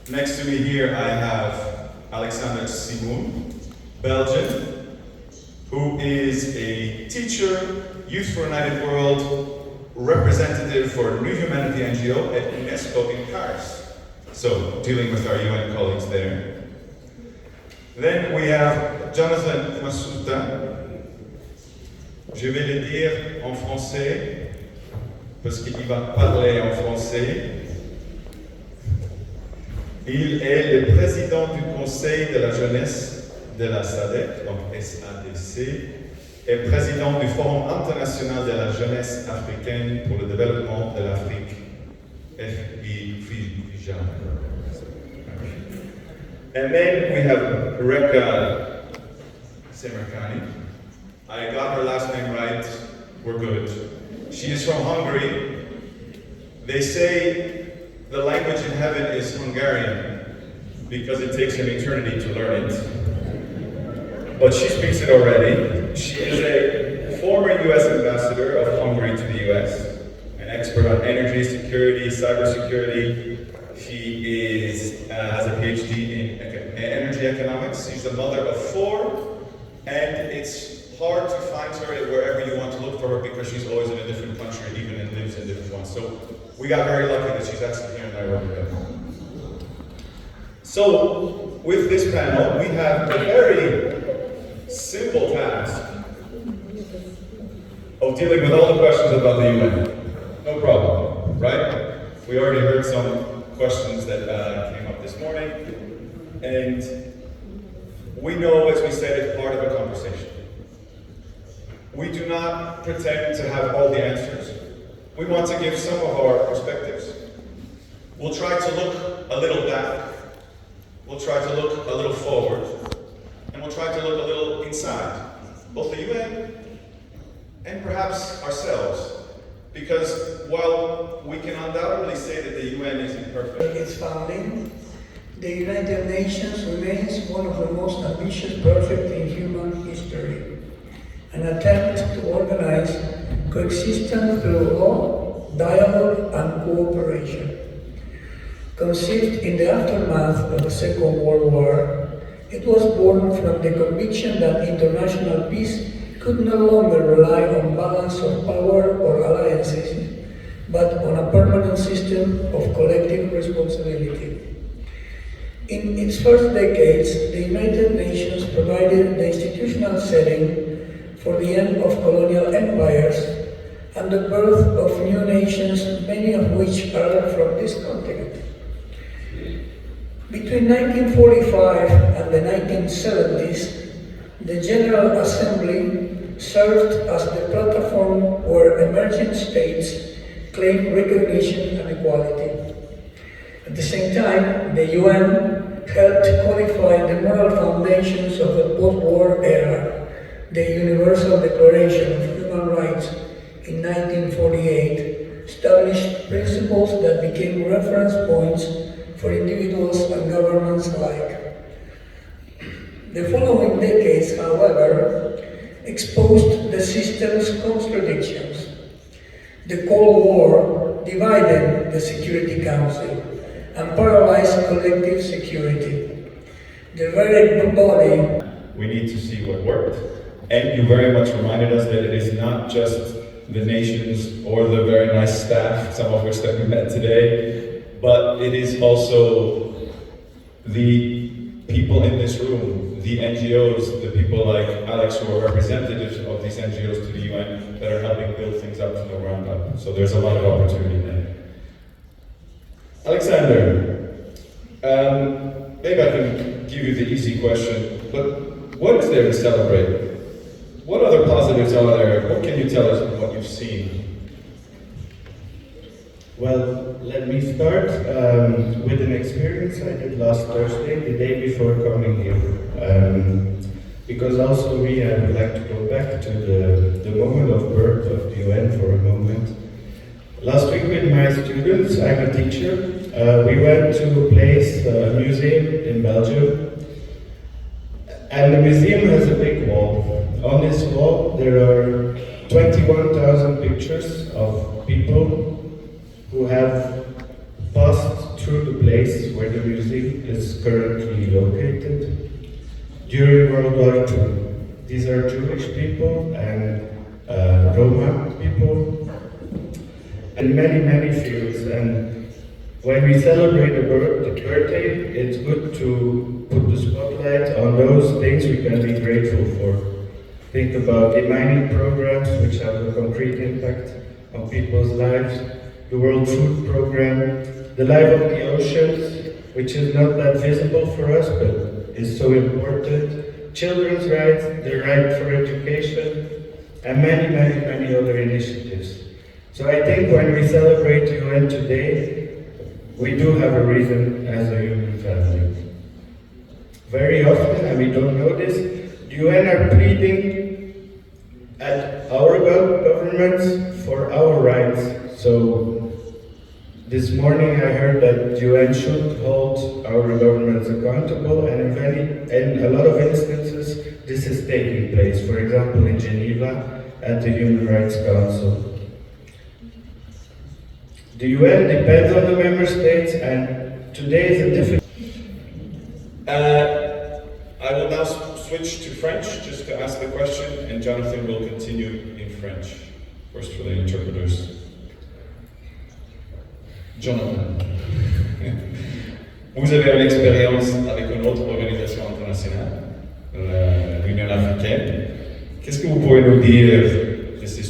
Next to me here I have Alexander Simon, Belgian, who is a teacher, Youth for a United World representative for New Humanity NGO at UNESCO in Paris. So, dealing with our UN colleagues there. Then we have Jonathan Masuta. Je vais le dire en français, parce qu'il va parler en français. Il est le président du Conseil de la jeunesse de la SADC, donc SADC, et président du Forum international de la jeunesse africaine pour le développement de l'Afrique, FIFIJA. And then we have Reka Semerkani. I got her last name right, we're good. She is from Hungary. They say the language in heaven is Hungarian because it takes an eternity to learn it. But she speaks it already. She is a former US ambassador of Hungary to the US, an expert on energy security, cybersecurity. She has a PhD in energy economics. She's a mother of 4, and it's hard to find her wherever you want to look for her because she's always in a different country, even and lives in different ones. So we got very lucky that she's actually here in Nairobi. So with this panel, we have a very simple task of dealing with all the questions about the UN. No problem, right? We already heard some questions that came up this morning, and we know, as we said, it's part of a conversation. We do not pretend to have all the answers. We want to give some of our perspectives. We'll try to look a little back. We'll try to look a little forward. And we'll try to look a little inside, both the UN and perhaps ourselves. Because while we can undoubtedly say that the UN is imperfect, its founding, the United Nations remains one of the most ambitious projects in human history. An attempt to organize coexistence through law, dialogue, and cooperation. Conceived in the aftermath of the Second World War, it was born from the conviction that international peace could no longer rely on balance of power or alliances, but on a permanent system of collective responsibility. In its first decades, the United Nations provided the institutional setting for the end of colonial empires and the birth of new nations, many of which are from this continent. Between 1945 and the 1970s, the General Assembly served as the platform where emerging states claimed recognition and equality. At the same time, the UN helped codify the moral foundations of the post-war era, the Universal Declaration of Human Rights in 1948 established principles that became reference points for individuals and governments alike. The following decades, however, exposed the system's contradictions. The Cold War divided the Security Council and paralyzed collective security. The very body. We need to see what worked. And you very much reminded us that it is not just the nations or the very nice staff, some of which that we met today, but it is also the people in this room, the NGOs, the people like Alex who are representatives of these NGOs to the UN that are helping build things up from the ground up. So there's a lot of opportunity there. Alexander, maybe I can give you the easy question, but what is there to celebrate? What other positives are there? What can you tell us from what you've seen? Well, let me start with an experience I did last Thursday, the day before coming here. Because also I would like to go back to the moment of birth of the UN for a moment. Last week with my students, I'm a teacher, we went to a place, a museum in Belgium. And the museum has a big wall. On this wall there are 21,000 pictures of people who have passed through the place where the museum is currently located during World War II. These are Jewish people and Roma people in many, many fields. And when we celebrate the birthday, it's good to put the spotlight on those things we can be grateful for. Think about the mining programs, which have a concrete impact on people's lives, the World Food Program, the life of the oceans, which is not that visible for us, but is so important, children's rights, the right for education, and many, many, many other initiatives. So I think when we celebrate UN today, we do have a reason as a human family. Very often, and we don't know this, the UN are pleading at our governments for our rights. So this morning I heard that the UN should hold our governments accountable, and in a lot of instances this is taking place. For example, in Geneva at the Human Rights Council. The UN depends on the member states, and today is a difficult. I will now switch to French just to ask the question, and Jonathan will continue in French. First for the interpreters. Jonathan, vous avez une expérience avec une autre organisation internationale, l'Union africaine. Qu'est-ce que vous pouvez nous dire